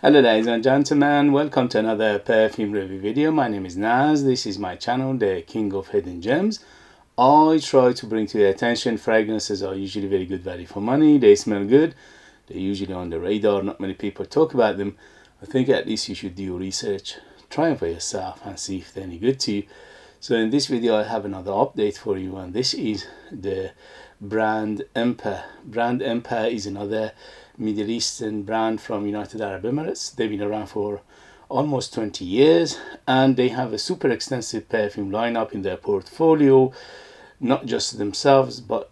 Hello ladies and gentlemen, welcome to another perfume review video. My name is Naz. This is my channel, the King of Hidden Gems. I try to bring to your attention fragrances are usually very good value for money. They smell good. They're usually on the radar. Not many people talk about them. I think at least you should do your research. Try them for yourself and see if they're any good to you. So in this video I have another update for you, and this is the brand Emper. Brand Emper is another Middle Eastern brand from United Arab Emirates. They've been around for almost 20 years and they have a super extensive perfume lineup in their portfolio, not just themselves but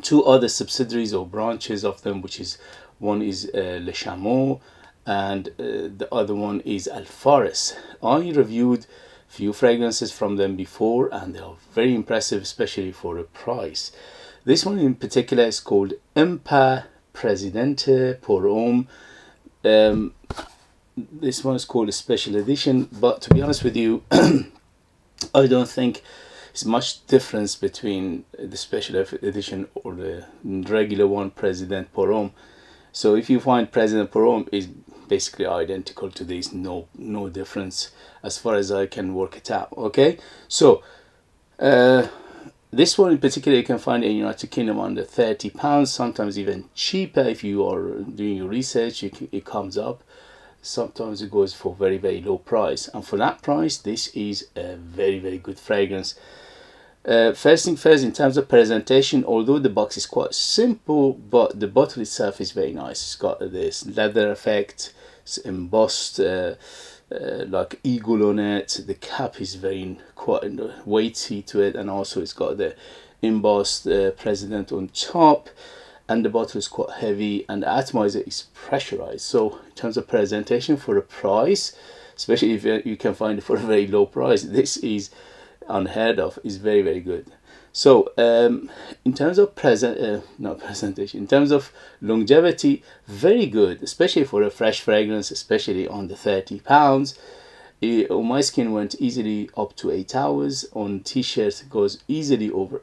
two other subsidiaries or branches of them, which is one is Le Chameau and the other one is Al Faris. I reviewed few fragrances from them before and they are very impressive, especially for a price. This one in particular is called Emper Presidente pour Homme. This one is called a special edition, but to be honest with you, I don't think there's much difference between the special edition or the regular one, President pour Homme. So if you find President pour Homme is basically identical to this, no difference as far as I can work it out. Okay, so this one in particular you can find in United Kingdom under £30, sometimes even cheaper if you are doing your research. It comes up. Sometimes it goes for very low price, and for that price this is a very good fragrance. First thing first, in terms of presentation, although the box is quite simple, but the bottle itself is very nice. It's got this leather effect, it's embossed like eagle on it. The cap is very quite weighty to it, and also it's got the embossed president on top, and the bottle is quite heavy and the atomizer is pressurized. So in terms of presentation for a price, especially if you can find it for a very low price, this is unheard of, is very good. So in terms of presentation, in terms of longevity, very good, especially for a fresh fragrance, especially on the £30. On my skin went easily up to 8 hours. On t-shirts it goes easily over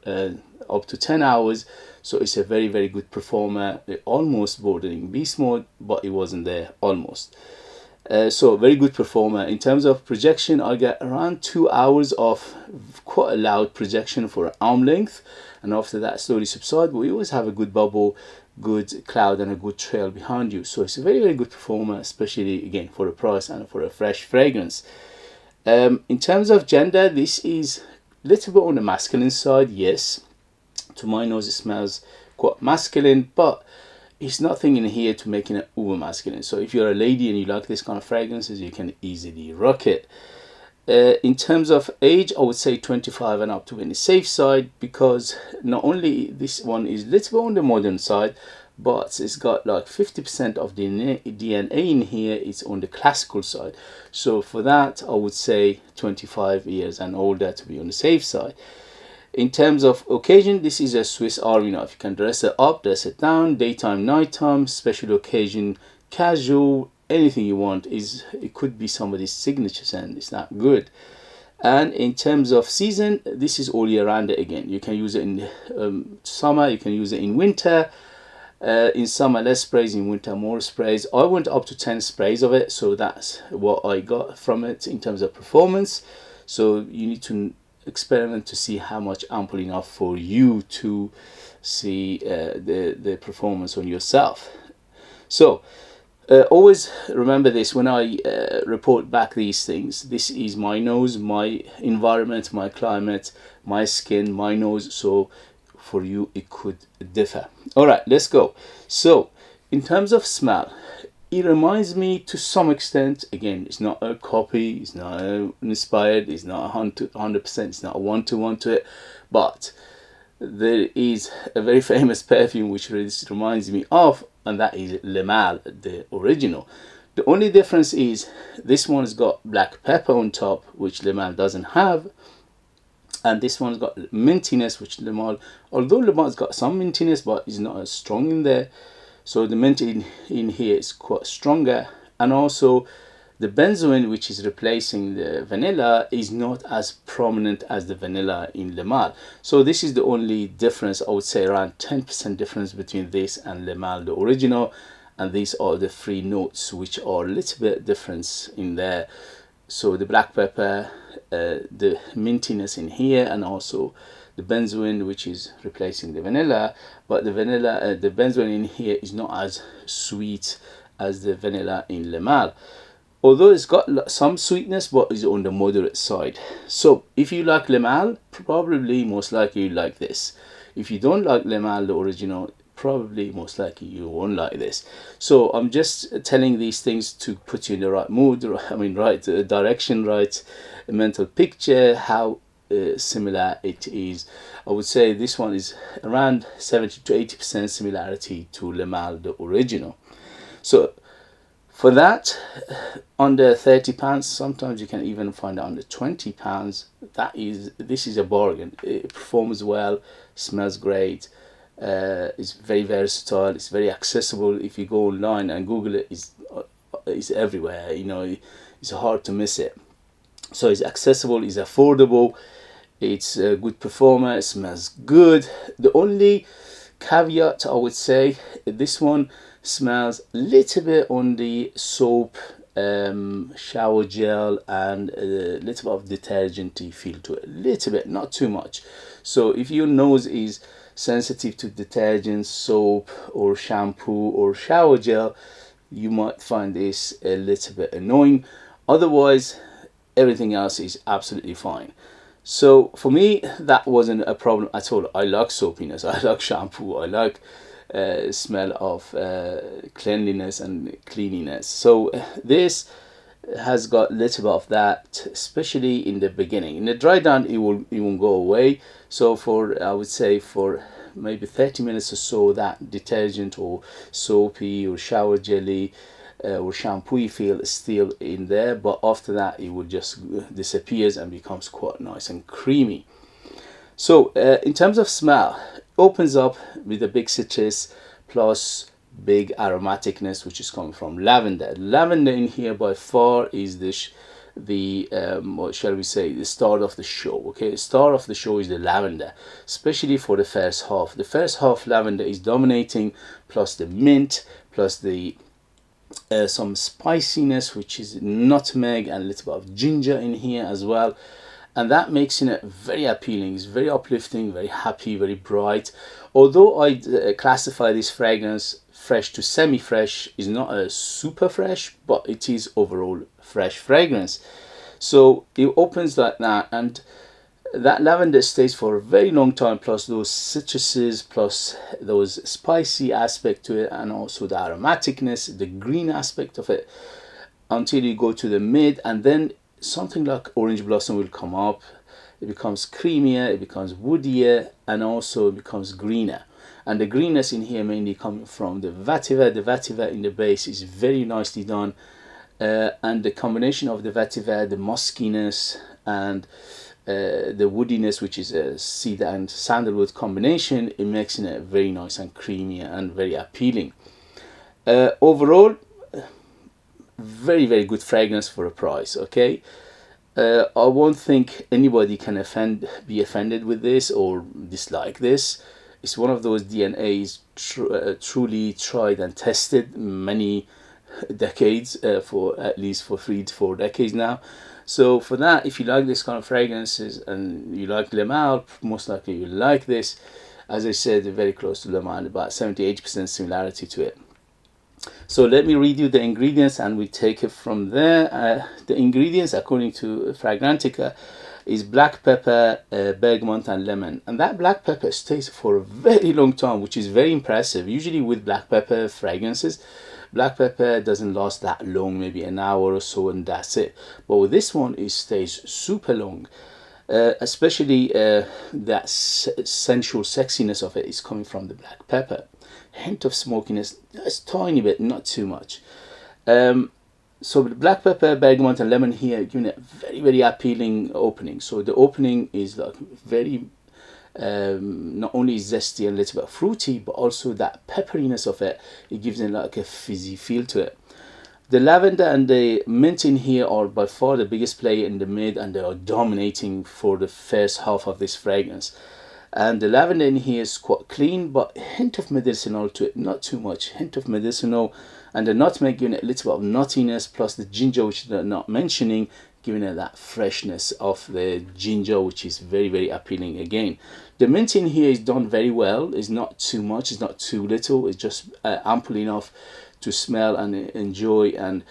up to 10 hours. So it's a very good performer. Almost bordering beast mode, but it wasn't there, almost. So very good performer. In terms of projection, I get around 2 hours of quite a loud projection for an arm length, and after that slowly subside, but you always have a good bubble, good cloud and a good trail behind you. So it's a very good performer, especially again for a price and for a fresh fragrance. In terms of gender, this is a little bit on the masculine side. Yes, to my nose it smells quite masculine, but it's nothing in here to making it uber masculine. So if you're a lady and you like this kind of fragrances, you can easily rock it. In terms of age, I would say 25 and up to in the safe side, because not only this one is a little bit on the modern side, but it's got like 50% of the DNA in here is on the classical side. So for that, I would say 25 years and older to be on the safe side. In terms of occasion, this is a Swiss Army knife. You can dress it up, dress it down, daytime, nighttime, special occasion, casual, anything you want. It could be somebody's signature scent. It's that good. And in terms of season, this is all year round again. You can use it in summer, you can use it in winter. In summer less sprays, in winter more sprays. I went up to 10 sprays of it, so that's what I got from it in terms of performance. So you need to experiment to see how much ample enough for you to see the performance on yourself. So always remember this when I report back these things. This is my nose, my environment, my climate, my skin, my nose. So for you it could differ. All right, let's go. So in terms of smell, it reminds me to some extent, again, it's not a copy, it's not inspired, it's not 100%, it's not a one-to-one to it, but there is a very famous perfume which this reminds me of, and that is Le Mal, the original. The only difference is this one's got black pepper on top, which Le Mal doesn't have, and this one's got mintiness, which Le Mal, although Le Mal's got some mintiness, but it's not as strong in there. So the mint in here is quite stronger, and also the benzoin, which is replacing the vanilla, is not as prominent as the vanilla in Le Mal. So this is the only difference. I would say around 10% difference between this and Le Mal, the original. and these are the three notes which are a little bit different in there. So the black pepper, the mintiness in here, and also the benzoin, which is replacing the vanilla. But the vanilla, the benzoin in here is not as sweet as the vanilla in Le Male, although it's got some sweetness, but is on the moderate side. So if you like Le Male, probably most likely you like this. If you don't like Le Male, the original, probably most likely you won't like this. So I'm just telling these things to put you in the right mood, I mean right direction, right mental picture, how similar it is. I would say this one is around 70 to 80% similarity to Le Male, the original. So for that, under £30, sometimes you can even find it under £20. This is a bargain. It performs well, smells great, it's very versatile, it's very accessible. If you go online and Google it, it's everywhere, you know, it's hard to miss it. So it's accessible, it's affordable, it's a good performer, it smells good. The only caveat I would say, this one smells a little bit on the soap, shower gel, and a little bit of detergenty feel to it, a little bit, not too much. So if your nose is sensitive to detergent, soap or shampoo or shower gel, you might find this a little bit annoying. Otherwise everything else is absolutely fine. So for me, that wasn't a problem at all. I like soapiness, I like shampoo, I like smell of cleanliness and cleanliness. So this has got a little bit of that, especially in the beginning. In the dry down, it won't go away. So for, I would say, for maybe 30 minutes or so, that detergent or soapy or shower jelly or shampoo feel is still in there, but after that it will just disappears and becomes quite nice and creamy. So in terms of smell, opens up with a big citrus plus big aromaticness, which is coming from lavender. Lavender in here by far is the what shall we say, the star of the show. Okay, the star of the show is the lavender, especially for the first half. The first half lavender is dominating, plus the mint, plus the some spiciness, which is nutmeg, and a little bit of ginger in here as well, and that makes it very appealing. It's very uplifting, very happy, very bright. Although I classify this fragrance fresh to semi-fresh, is not a super fresh, but it is overall fresh fragrance. So it opens like that, and that lavender stays for a very long time, plus those citruses, plus those spicy aspect to it, and also the aromaticness, the green aspect of it, until you go to the mid, and then something like orange blossom will come up. It becomes creamier, it becomes woodier, and also it becomes greener. And the greenness in here mainly coming from the vetiver. The vetiver in the base is very nicely done, and the combination of the vetiver, the muskiness, and the woodiness, which is a cedar and sandalwood combination, it makes it very nice and creamy and very appealing. Overall, very, very good fragrance for a price. Okay, I won't think anybody can be offended with this or dislike this. It's one of those DNAs truly tried and tested many decades, for at least for 3 to 4 decades now. So for that, if you like this kind of fragrances and you like Le Male, most likely you like this. As I said, very close to Le Male, about 70-80% similarity to it. So let me read you the ingredients and we take it from there. The ingredients, according to Fragrantica, is black pepper, bergamot, and lemon. And that black pepper stays for a very long time, which is very impressive. Usually with black pepper fragrances, black pepper doesn't last that long, maybe an hour or so, and that's it. But with this one, it stays super long. Especially that sensual sexiness of it is coming from the black pepper. Hint of smokiness, just tiny bit, not too much. So the black pepper, bergamot, and lemon here giving it a very, very appealing opening. So the opening is like very not only zesty and a little bit fruity, but also that pepperiness of it. It gives it like a fizzy feel to it. The lavender and the mint in here are by far the biggest player in the mid, and they are dominating for the first half of this fragrance. And the lavender in here is quite clean, but a hint of medicinal to it, not too much. Hint of medicinal, and the nutmeg giving it a little bit of nuttiness, plus the ginger, which they're not mentioning, giving it that freshness of the ginger, which is very, very appealing again. The mint in here is done very well. It's not too much, it's not too little, it's just ample enough to smell and enjoy and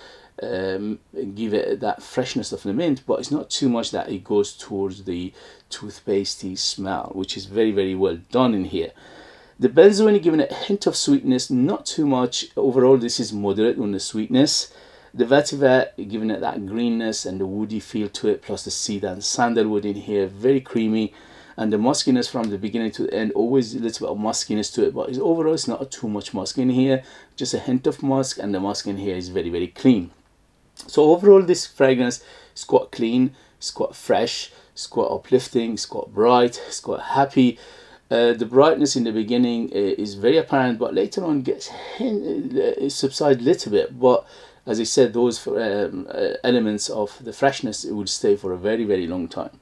give it that freshness of the mint, but it's not too much that it goes towards the toothpastey smell, which is very, very well done in here. The benzoin giving it a hint of sweetness, not too much. Overall, this is moderate on the sweetness. The vetiver giving it that greenness and the woody feel to it, plus the cedar and sandalwood in here, very creamy. And the muskiness from the beginning to the end, always a little bit of muskiness to it, but overall it's not too much musk in here, just a hint of musk, and the musk in here is very, very clean. So overall, this fragrance is quite clean, it's quite fresh, it's quite uplifting, it's quite bright, it's quite happy. The brightness in the beginning is very apparent, but later on it subsides a little bit. But as I said, those elements of the freshness, it will stay for a very, very long time.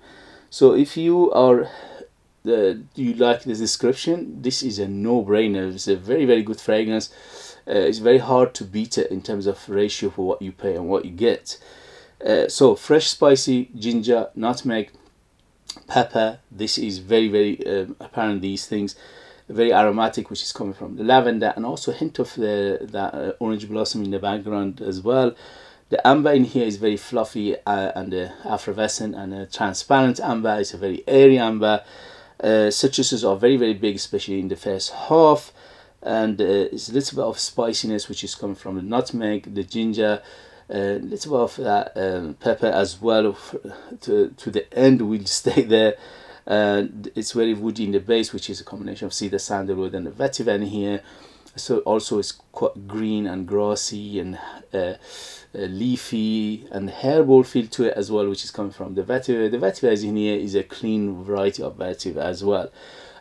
So if you are you like the description, this is a no-brainer. It's a very, very good fragrance. It's very hard to beat it in terms of ratio for what you pay and what you get. So fresh, spicy ginger, nutmeg, pepper. This is very, very apparent. These things very aromatic, which is coming from the lavender, and also a hint of that orange blossom in the background as well. The amber in here is very fluffy and effervescent, and transparent amber. It's a very airy amber. Citruses are very, very big, especially in the first half, and it's a little bit of spiciness, which is coming from the nutmeg, the ginger, a little bit of that pepper as well. To the end will stay there. It's very woody in the base, which is a combination of cedar, sandalwood, and the vetiver in here. So also it's quite green and grassy and leafy and herbal feel to it as well, which is coming from the vetiver. The vetiver in here is a clean variety of vetiver as well.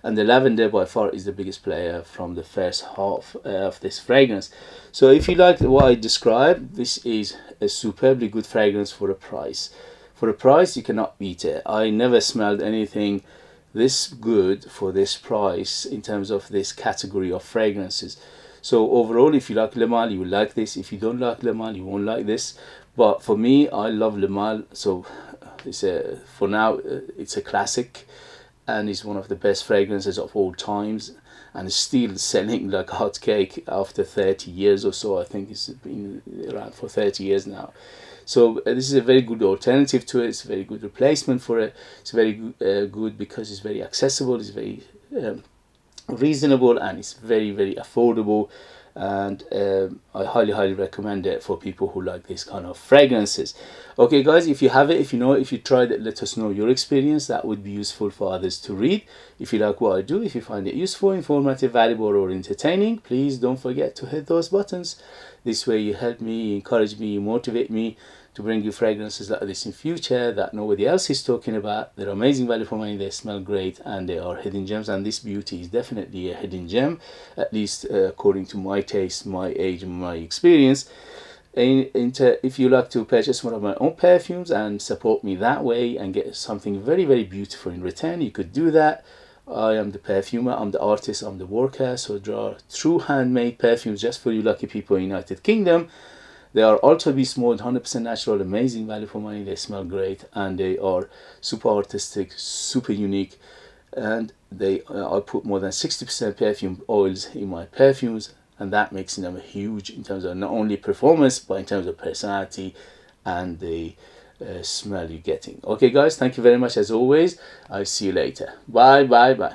And the lavender by far is the biggest player from the first half of this fragrance. So if you like what I described, this is a superbly good fragrance for a price. For a price, you cannot beat it. I never smelled anything this good for this price in terms of this category of fragrances. So overall, if you like Le Male, you will like this. If you don't like Le Male, you won't like this. But for me, I love Le Male, so for now it's a classic, and it's one of the best fragrances of all times, and it's still selling like hotcake after 30 years or so. I think it's been around for 30 years now. So this is a very good alternative to it. It's a very good replacement for it. It's very good because it's very accessible, it's very reasonable, and it's very, very affordable. And I highly recommend it for people who like this kind of fragrances. Okay guys, if you have it, if you know it, if you tried it, let us know your experience. That would be useful for others to read. If you like what I do, if you find it useful, informative, valuable, or entertaining, please don't forget to hit those buttons. This way you help me, encourage me, motivate me to bring you fragrances like this in future that nobody else is talking about. They're amazing value for money, they smell great, and they are hidden gems, and this beauty is definitely a hidden gem, at least according to my taste, my age, and my experience. If you like to purchase one of my own perfumes and support me that way and get something very, very beautiful in return, you could do that. I am the perfumer, I'm the artist, I'm the worker. So draw true handmade perfumes just for you lucky people in the United Kingdom. They are ultra beast mode, 100% natural, amazing value for money. They smell great, and they are super artistic, super unique. And I put more than 60% perfume oils in my perfumes, and that makes them huge in terms of not only performance, but in terms of personality and the smell you're getting. Okay guys, thank you very much as always. I'll see you later. Bye.